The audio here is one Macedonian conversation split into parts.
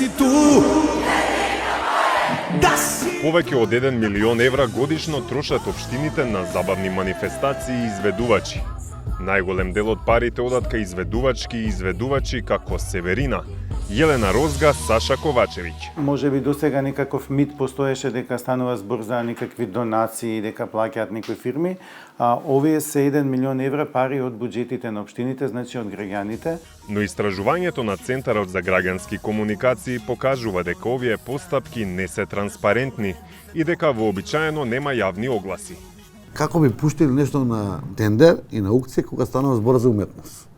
си ту. Повеќе од 1 милион евра годишно трошат општините на забавни манифестации и изведувачи. Најголем дел од парите одат кај изведувачи како Северина, Јелена Розга, Саша Ковачевиќ. Може би досега некаков мит постоеше дека станува збор за некакви донации, дека плаќаат некои фирми. Овие се 1 милион евра пари од буџетите на општините, значи од граѓаните. Но истражувањето на Центарот за граѓански комуникации покажува дека овие постапки не се транспарентни и дека вообичаено нема јавни огласи. Како би пуштили нешто на тендер и на аукција кога станува збор за уметност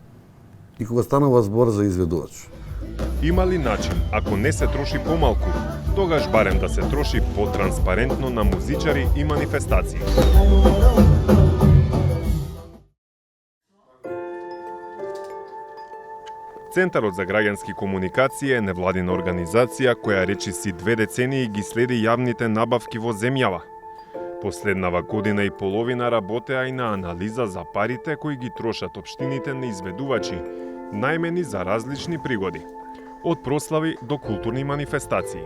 и кога станува збор за изведувач? Има ли начин, ако не се троши помалку, тогаш барем да се троши потранспарентно на музичари и манифестации? Центарот за граѓански комуникации е невладина организација која речиси 2 децении ги следи јавните набавки во земјава. Последнава година и половина работеа и на анализа за парите кои ги трошат општините на изведувачи, најмени за различни пригоди, од прослави до културни манифестации.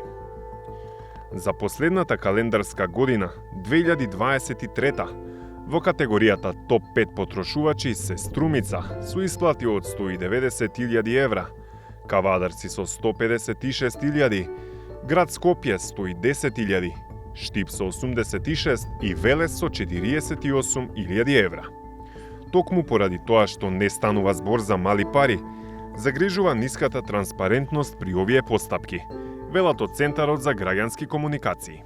За последната календарска година, 2023, во категоријата Топ 5 потрошувачи се Струмица со исплати од 190.000 евра, Кавадарци со 156.000, Град Скопје 110.000, Штип со 86 и Велес со 48.000 евра. Токму поради тоа што не станува збор за мали пари, загрижува ниската транспарентност при овие постапки, велат од Центарот за граѓански комуникации.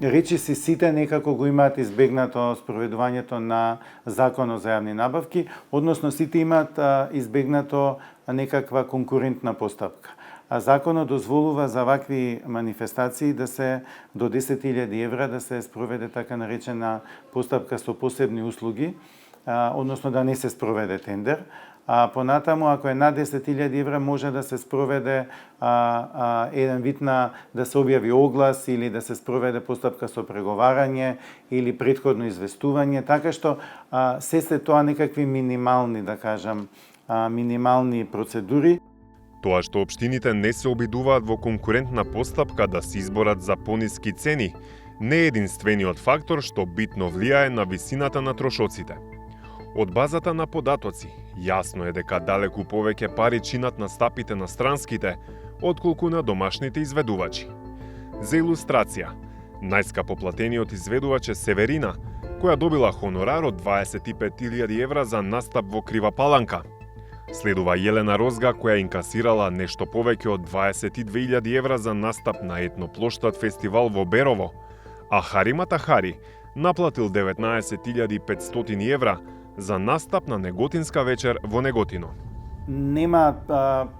Речиси сите некако го имаат избегнато спроведувањето на Законот за јавни набавки, односно сите имаат избегнато некаква конкурентна постапка. А законот дозволува за вакви манифестации да се до 10.000 евра да се спроведе така наречена постапка со посебни услуги, односно да не се спроведе тендер. А понатаму, ако е над 10.000 евра, може да се спроведе еден вид на да се објави оглас или да се спроведе постапка со преговарање или претходно известување, така што се тоа некакви минимални, да кажам, минимални процедури. Тоа што општините не се обидуваат во конкурентна постапка да се изборат за пониски цени, не е единствениот фактор што битно влијае на висината на трошоците. Од базата на податоци, јасно е дека далеку повеќе пари чинат настапите на странските, отколку на домашните изведувачи. За илустрација, најскапо платениот изведувач е Северина, која добила хонорар од 25.000 евра за настап во Крива Паланка. Следува Јелена Розга, која инкасирала нешто повеќе од 22.000 евра за настап на етноплоштад фестивал во Берово, а Харимата Хари наплатил 19.500 евра за настап на Неготинска вечер во Неготино. Нема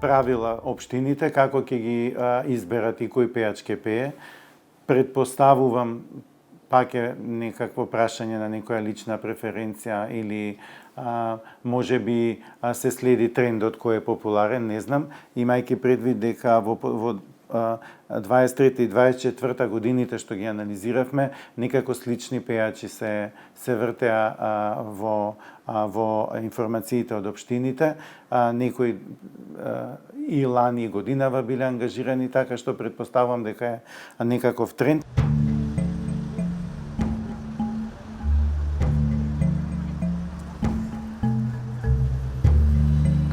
правила општините како ќе ги изберат и кој пејач ќе пее. Предпоставувам пак е некакво прашање на некоја лична преференција или може би се следи трендот кој е популарен, не знам, имајќи предвид дека во 23 и 24 годините што ги анализиравме, некако слични пејачи се вртеа во информациите од општините, некои и лани и годинава биле ангажирани, така што предпоставувам дека е некаков тренд.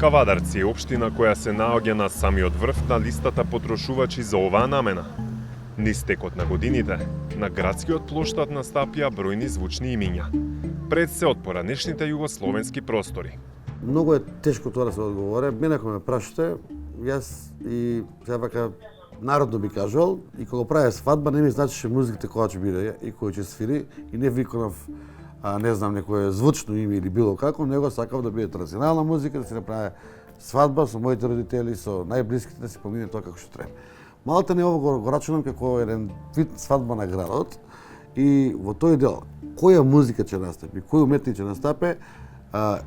Кавадарци е општина која се наоѓа на самиот врв на листата потрошувачи за оваа намена. Низ текот на годините, на градскиот плоштад настапија бројни звучни имиња, пред се од поранешните југословенски простори. Многу е тешко тоа да се одговори. Мене ако ме прашате, јас и сега вака народно би кажал, и кога праве свадба не ми значеше музиката која ќе биде и кој ќе свири и не виконав не знам, некое звучно име или било како, него сакав да биде традиционална музика, да се направи свадба со моите родители, со најблиските, да се помине тоа како што треба. Малте не ово го рачунам како еден вид свадба на градот и во тој дел, која музика ќе настапи, кој уметник ќе настапи,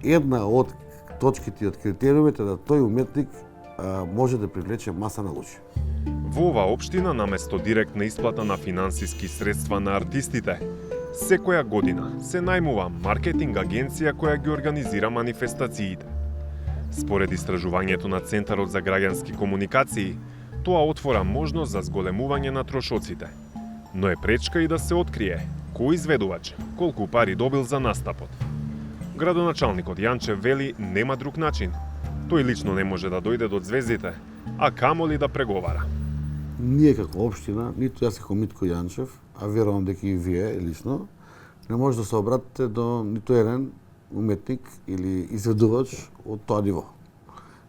една од точките и од критериумите да тој уметник може да привлече маса на луѓе. Во оваа општина, наместо директна исплата на финансиски средства на артистите, секоја година се најмува маркетинг агенција која ги организира манифестациите. Според истражувањето на Центарот за граѓански комуникации, Тоа отвора можност за зголемување на трошоците, но е пречка и да се открие кој изведувач колку пари добил за настапот. Градоначалникот Јанчев вели нема друг начин. Тој лично не може да дојде до звездите, а камоли да преговара. Ние како општина, ниту јас како Митко Јанчев, а верувам дека и вие лично, не може да се обратите до ниту еден уметник или изведувач од тоа ниво.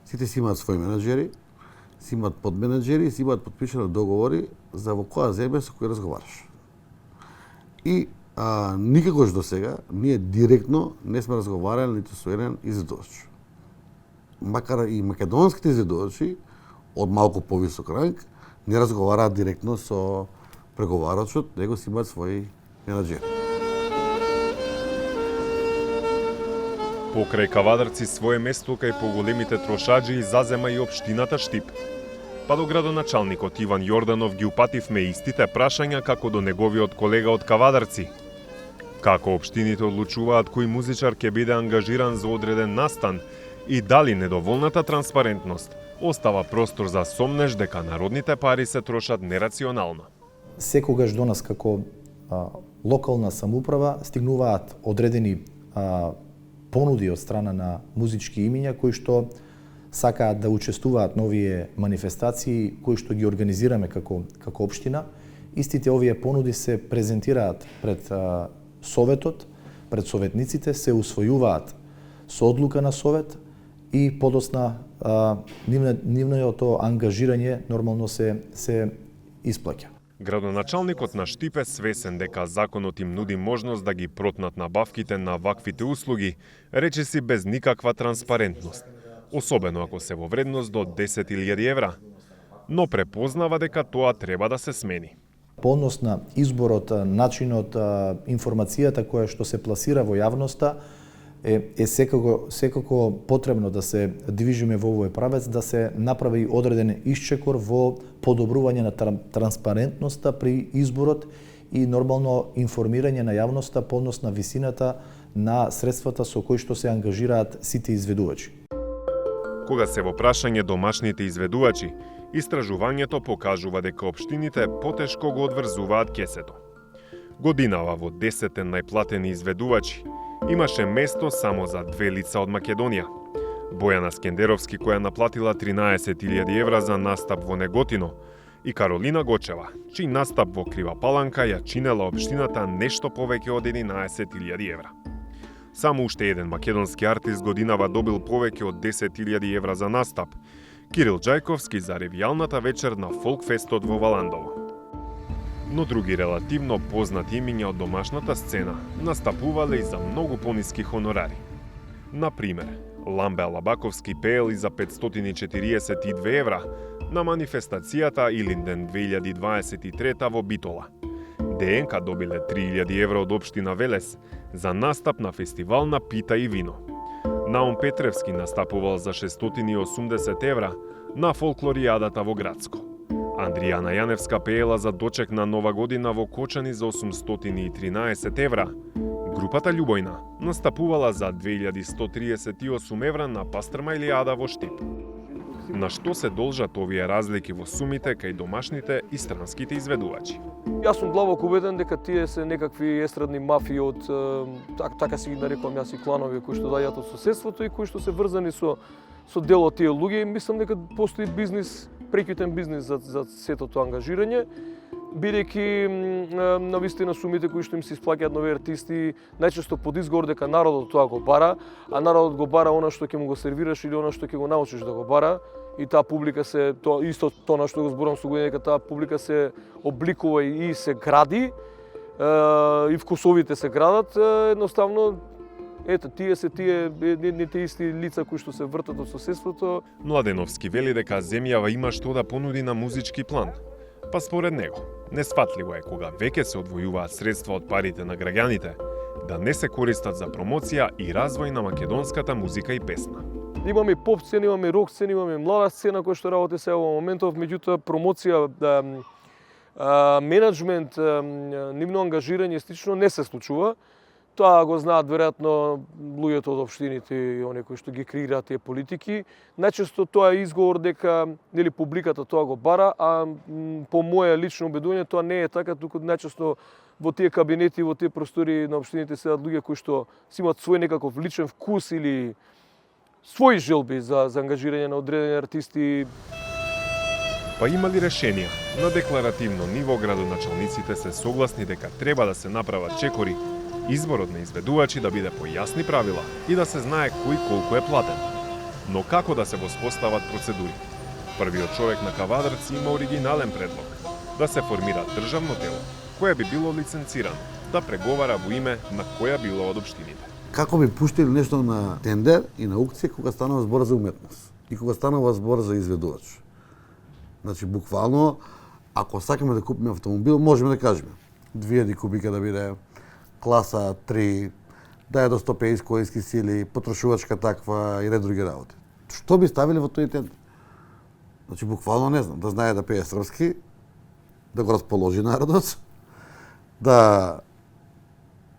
Сите си имаат своји менаџери, си имаат подменаџери, си имаат подпишани договори за во која земја со кој разговараш. И никогаш до сега ние директно не сме разговарали ниту со еден изведувач. Макар и македонските изведувачи од малку повисок ранг не разговараат директно со преговарачот, него си имаат своји менаџери. Покрај Кавадарци свое место кај поголемите трошаџи зазема и општината Штип. Па до градоначалникот Иван Јорданов ги упативме истите прашања како до неговиот колега од Кавадарци. Како општините одлучуваат кој музичар ќе биде ангажиран за одреден настан и дали недоволната транспарентност остава простор за сомнеш дека народните пари се трошат нерационално. Секогаш до нас како локална самоуправа стигнуваат одредени понуди од страна на музички имиња кои што сакаат да учествуваат на овие манифестации кои што ги организираме како општина. Истите овие понуди се презентираат пред советот, пред советниците, се усвојуваат со одлука на совет и подосна нивното ангажирање нормално се исплаќа. Градоначалникот на Штип е свесен дека законот им нуди можност да ги протнат набавките на ваквите услуги, речиси без никаква транспарентност, особено ако се во вредност до 10.000 евра, но препознава дека тоа треба да се смени. По однос на изборот, начинот, информацијата која што се пласира во јавноста, е секако потребно да се движиме во овој правец, да се направи одреден исчекор во подобрување на транспарентноста при изборот и нормално информирање на јавноста по однос на висината на средствата со кои што се ангажираат сите изведувачи. Кога се во прашање домашните изведувачи, истражувањето покажува дека општините потешко го одврзуваат кесето. Годинава во 10 најплатени изведувачи имаше место само за 2 лица од Македонија. Бојана Скендеровски, која наплатила 13.000 евра за настап во Неготино, и Каролина Гочева, чиј настап во Крива Паланка ја чинела општината нешто повеќе од 11.000 евра. Само уште еден македонски артист годинава добил повеќе од 10.000 евра за настап, Кирил Џајковски за ревијалната вечер на Фолкфестот во Валандово. Но други релативно познати имиња од домашната сцена настапувале и за многу пониски хонорари. Например, Ламбе Алабаковски пеел и за 542 евра на манифестацијата Илинден 2023 во Битола. ДНК добиле 3000 евра од општина Велес за настап на фестивал на пита и вино. Наум Петревски настапувал за 680 евра на фолклоријадата во Градско. Андријана Јаневска пеела за дочек на Нова година во Кочани за 813 евра. Групата Љубојна настапувала за 2138 евра на Пастрмајлијада во Штип. На што се должат овие разлики во сумите кај домашните и странските изведувачи? Јас сум длабоко убеден дека тие се некакви естрадни мафии од така си ги нарекувам јас и кланови кои што доаѓаат од соседството и кои што се врзани со дел од тие луѓе. Мислам дека постои бизнис, прекјутен бизнис за сето тоа ангажирање, бидејќи навистина сумите кои што им се исплаќаат на овие артисти најчесто под изговор дека народот тоа го бара, а народот го бара она што ќе му го сервираш или она што ќе го научиш да го бара. И таа публика се исто тоа на што го зборам со години, дека таа публика се обликува и се гради, и вкусовите се градат, едноставно ето тие се едните исти лица кои што се вртат од соседството. Младеновски вели дека земјава има што да понуди на музички план. Па според него, несфатливо е кога веќе се одвојуваат средства од парите на граѓаните, да не се користат за промоција и развој на македонската музика и песна. Имаме поп сцена, имаме рок сцена, имаме млада сцена која што работи сега во моментов, меѓутоа промоција, менеджмент, нивно ангажирање стично не се случува. Тоа го знаат веројатно луѓето од општините и оние кои што ги креираат тие политики. Најчесто тоа е изговор дека нели публиката тоа го бара, а по моје лично убедување тоа не е така, туку најчесто во тие кабинети, во тие простори на општините седат луѓе кои што си имаат свој некаков личен вкус или своји желби за ангажирање на одредени артисти. Па има ли решенија? На декларативно ниво градоначалниците се согласни дека треба да се направат чекори, изборот на изведувачи да биде по јасни правила и да се знае кој колку е платен. Но како да се воспостават процедури? Првиот човек на Кавадарци има оригинален предлог – да се формира државно тело, кое би било лиценцирано, да преговара во име на која било од општините. Како би пуштили нешто на тендер и на аукција кога станува збор за уметност и кога станува збор за изведувач? Значи, буквално, ако сакаме да купиме автомобил, можеме да кажеме 2000 кубика да биде, класа 3, да е до 150 којски сили, потрошувачка таква и ред други работи. Што би ставили во тој тендер? Значи, буквално не знам, да знае да пее српски, да го расположи народот, да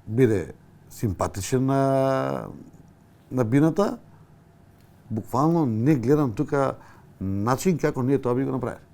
биде симпатичен на бината. Буквално не гледам тука начин како ние тоа би го направили.